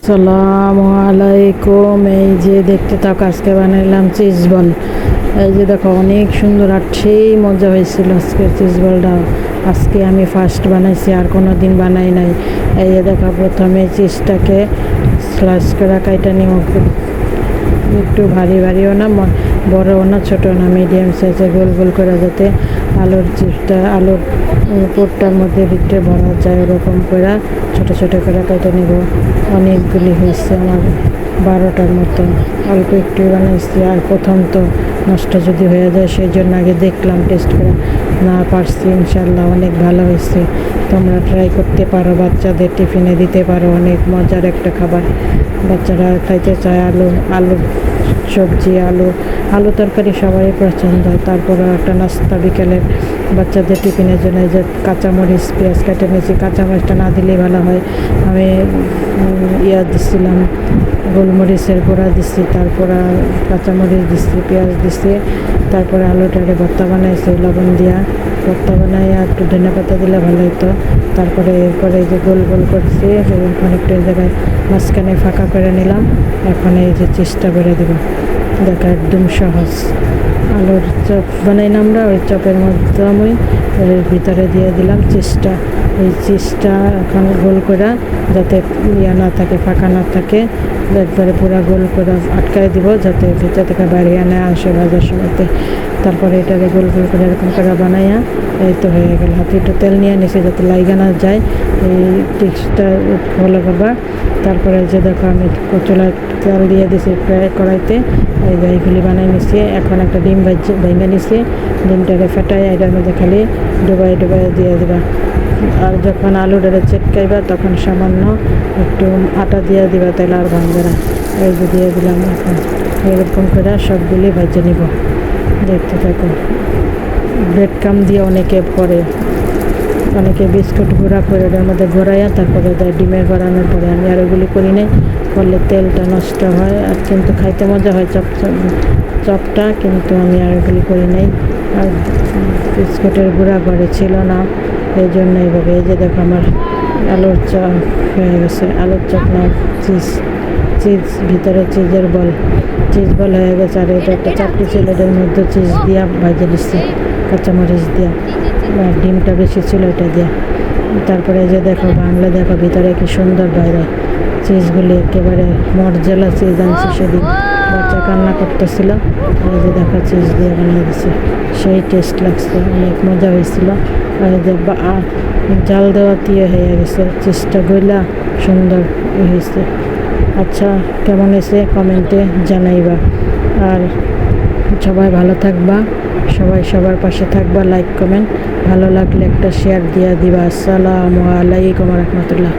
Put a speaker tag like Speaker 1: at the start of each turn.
Speaker 1: আসসালামু আলাইকুম। এই যে দেখতে থাকো, আজকে বানাইলাম চিজ বল। এই যে দেখো, অনেক সুন্দর আর সেই মজা হয়েছিল আজকে চিজ বলটা। আজকে আমি ফার্স্ট বানাইছি, আর কোনো দিন বানাই নাই। এই যে দেখো, প্রথমে চিজটাকে স্লাইস করে কাইটা নিব। একটু ভারী ভারীও না, বড়ও না, ছোটো না, মিডিয়াম সাইজে গোল গোল করে, যাতে আলুর পুরটার মধ্যে ভিতরে ভরা যায় ওরকম করে ছোটো ছোটো করে কেটে নেব। অনেকগুলি হয়েছে আমার, 12টার মতো। অল্প একটু বানাইছি, আর প্রথম তো নষ্ট যদি হয়ে যায় সেই জন্য আগে দেখলাম, টেস্ট করে না পারছি। ইনশাল্লাহ অনেক ভালো হয়েছে। তোমরা ট্রাই করতে পারো, বাচ্চাদের টিফিনে দিতে পারো। অনেক মজার একটা খাবার, বাচ্চারা খাইতে চায়। আলু সবজি, আলু তরকারি সবারই পছন্দ। তারপরে একটা নাস্তা বিকেলের বাচ্চাদের টিফিনের জন্য এই যে কাঁচামরিচ পেঁয়াজ কেটে নিয়েছি। কাঁচামরিচটা না দিলেই ভালো হয়। আমি দিচ্ছিলাম, গোলমরিচের গুঁড়া দিচ্ছি, তারপরে কাঁচামরিচ দিচ্ছি, পেঁয়াজ দিচ্ছি, তারপরে আলুটারে ভর্তা বানাইছি লবণ দিয়া। ভর্তা বানাইয়া একটু ধনে পাতা দিলে ভালো হতো। তারপরে এরপরে এই যে গোল গোল করছি, খানিকটা এই জায়গায় মাঝখানে ফাঁকা করে নিলাম। এখন এই যে চিজটা করে দেবো। দেখা একদম সহজ। আলুর চপ বানাইলাম আমরা, ওই চপের মধ্যে আমি এর ভিতরে দিয়ে দিলাম চিজটা। এই চিজটা এখন গোল করে, যাতে না থাকে, ফাঁকা না থাকে, একবারে পুরো গোল করে আটকায় দিব, যাতে ভিতর থেকে বাইরে না আসে ভাজার সময়তে। তারপরে এটাকে গোল গোল করে এরকম করে বানাইয়া এই তো হয়ে গেল। হাতে একটু তেল নিয়ে নিছি যাতে লাইগা না যায়। এই টিক্সটা ফলো করবা। তারপরে যে দেখো, আমি চুলায় তেল দিয়ে দিছি প্রায় কড়াইতে। এই যে এইগুলি বানাই নিছি। এখন একটা ডিম ভেঙে নিছি। ডিমটাকে ফেটাই এটার মধ্যে খালি ডুবাই দিয়ে দেবা। আর যখন আলুটারে চেটকাইবা তখন সামান্য একটু আটা দিয়ে দিবা, তাহলে আর ভাঙবে না। এই যে দিয়ে দিলাম। এখন এরকম করে সবগুলি ভেজে নিব। দেখতে থাকো। ব্রেড ক্রাম্ব দিয়ে অনেকে করে, অনেকে বিস্কুট গুঁড়া করে ওটার মধ্যে ঘোরাইয়া তারপরে দেয় ডিমে গড়ানোর পরে। আমি আর ওগুলি করি নাই, করলে তেলটা নষ্ট হয়, আর কিন্তু খাইতে মজা হয় চপটা, কিন্তু আমি আর ওগুলি করি নাই। আর বিস্কুটের গুঁড়া ঘরে ছিল না, এই জন্য এইভাবে। এই যে দেখো, আমার আলুর চপ হয়ে গেছে। আলুর চপ না, চিজ ভিতরে চিজ বল হয়ে গেছে। আর এটা একটা চাপটি ছিল, এটার মধ্যে চিজ দিয়া ভাজে দিচ্ছি, কাঁচামরিচ দিয়া। আর ডিমটা বেশি ছিল, এটা দিয়া। তারপরে যে দেখো, বাংলা দেখো ভিতরে কি সুন্দর বাইরে চিজগুলি, একেবারে মরজেলা চিজ আনছি সেদিন, বাচ্চা কান্না করতেছিল। এই যে দেখো, চিজ দিয়ে বানিয়ে দিচ্ছে, সেই টেস্ট লাগছে, অনেক মজা হয়েছিল। আর এই যে জাল দেওয়া দিয়ে হয়ে গেছে, চিজটা গইলা সুন্দর হয়েছে। আচ্ছা, কেমন হয়েছে কমেন্টে জানাইবা। আর সবাই ভালো থাকবা, সবাই সবার পাশে থাকবা। লাইক কমেন্ট ভালো লাগলে একটা শেয়ার দিয়ে দিবা। আসসালামু আলাইকুম রহমতুল্লাহ।